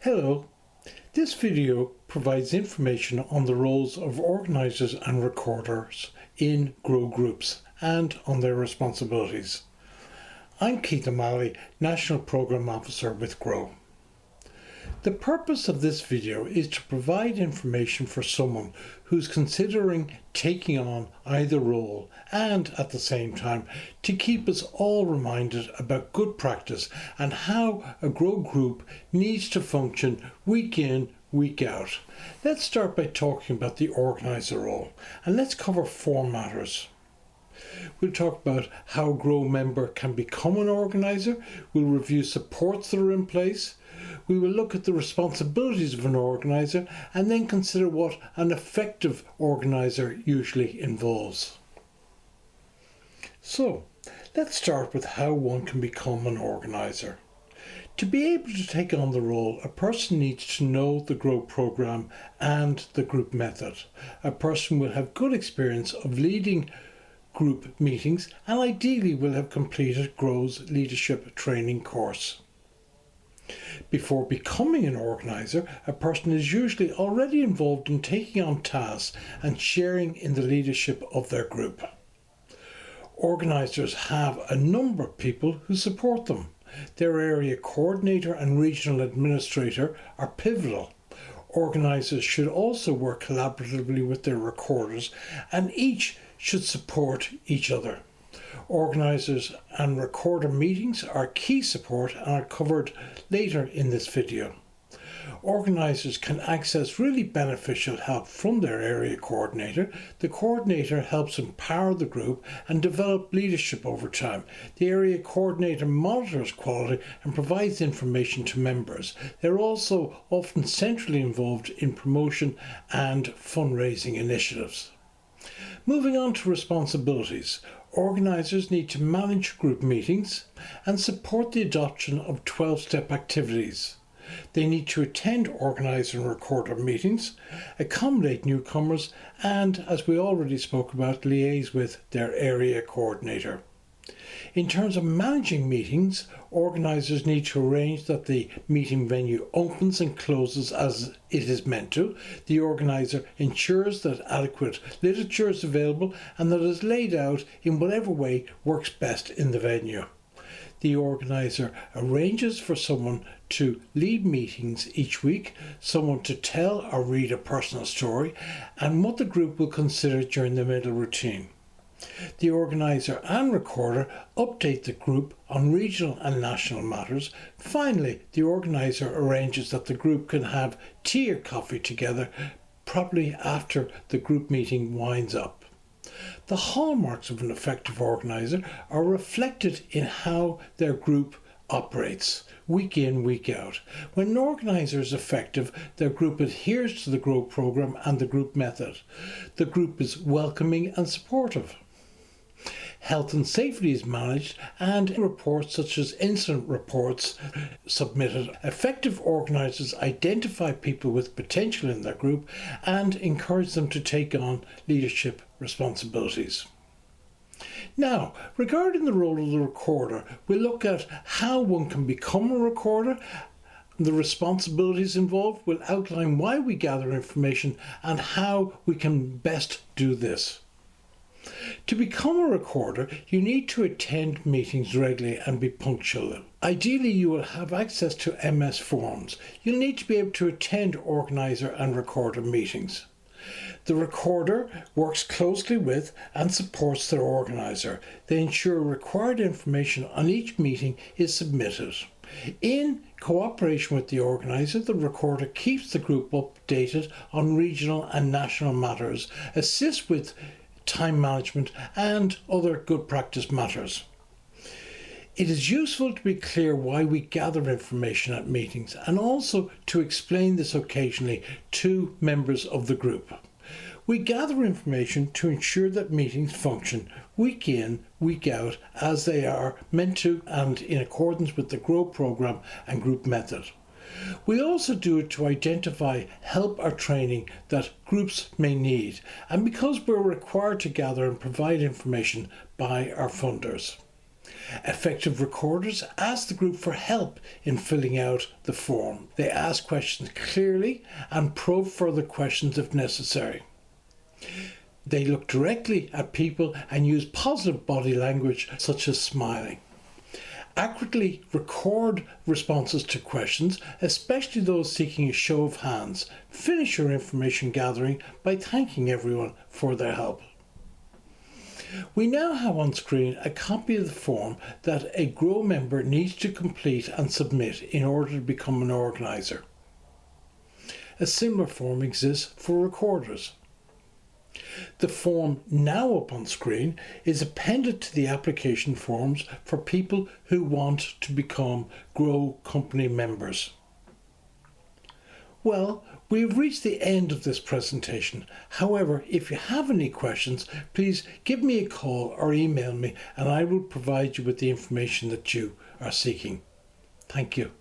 Hello, this video provides information on the roles of organisers and recorders in GROW groups and on their responsibilities. I'm Keith O'Malley, National Programme Officer with GROW. The purpose of this video is to provide information for someone who's considering taking on either role and at the same time to keep us all reminded about good practice and how a GROW group needs to function week in, week out. Let's start by talking about the organiser role, and let's cover four matters. We'll talk about how a GROW member can become an organiser. We'll review supports that are in place. We will look at the responsibilities of an organiser and then consider what an effective organiser usually involves. So, let's start with how one can become an organiser. To be able to take on the role, a person needs to know the GROW programme and the group method. A person will have good experience of leading group meetings and ideally will have completed GROW's leadership training course. Before becoming an organiser, a person is usually already involved in taking on tasks and sharing in the leadership of their group. Organisers have a number of people who support them. Their area coordinator and regional administrator are pivotal. Organisers should also work collaboratively with their recorders, and each should support each other. Organisers and recorder meetings are key support and are covered later in this video. Organisers can access really beneficial help from their area coordinator. The coordinator helps empower the group and develop leadership over time. The area coordinator monitors quality and provides information to members. They're also often centrally involved in promotion and fundraising initiatives. Moving on to responsibilities. Organisers need to manage group meetings and support the adoption of 12-step activities. They need to attend organiser and recorder meetings, accommodate newcomers, and, as we already spoke about, liaise with their area coordinator. In terms of managing meetings, organisers need to arrange that the meeting venue opens and closes as it is meant to. The organiser ensures that adequate literature is available and that it is laid out in whatever way works best in the venue. The organiser arranges for someone to lead meetings each week, someone to tell or read a personal story, and what the group will consider during the middle routine. The organiser and recorder update the group on regional and national matters. Finally, the organiser arranges that the group can have tea or coffee together probably after the group meeting winds up. The hallmarks of an effective organiser are reflected in how their group operates, week in, week out. When an organiser is effective, their group adheres to the GROW programme and the group method. The group is welcoming and supportive. Health and safety is managed and reports such as incident reports submitted. Effective organisers identify people with potential in their group and encourage them to take on leadership responsibilities. Now, regarding the role of the recorder, we'll look at how one can become a recorder, the responsibilities involved. We'll outline why we gather information and how we can best do this. To become a recorder, you need to attend meetings regularly and be punctual. Ideally, you will have access to MS forms. You'll need to be able to attend organiser and recorder meetings. The recorder works closely with and supports their organiser. They ensure required information on each meeting is submitted. In cooperation with the organiser, the recorder keeps the group updated on regional and national matters, assists with time management and other good practice matters. It is useful to be clear why we gather information at meetings and also to explain this occasionally to members of the group. We gather information to ensure that meetings function week in, week out as they are meant to and in accordance with the GROW programme and group method. We also do it to identify help or training that groups may need, and because we're required to gather and provide information by our funders. Effective recorders ask the group for help in filling out the form. They ask questions clearly and probe further questions if necessary. They look directly at people and use positive body language such as smiling. Accurately record responses to questions, especially those seeking a show of hands. Finish your information gathering by thanking everyone for their help. We now have on screen a copy of the form that a GROW member needs to complete and submit in order to become an organiser. A similar form exists for recorders. The form now up on screen is appended to the application forms for people who want to become GROW company members. Well, we have reached the end of this presentation. However, if you have any questions, please give me a call or email me and I will provide you with the information that you are seeking. Thank you.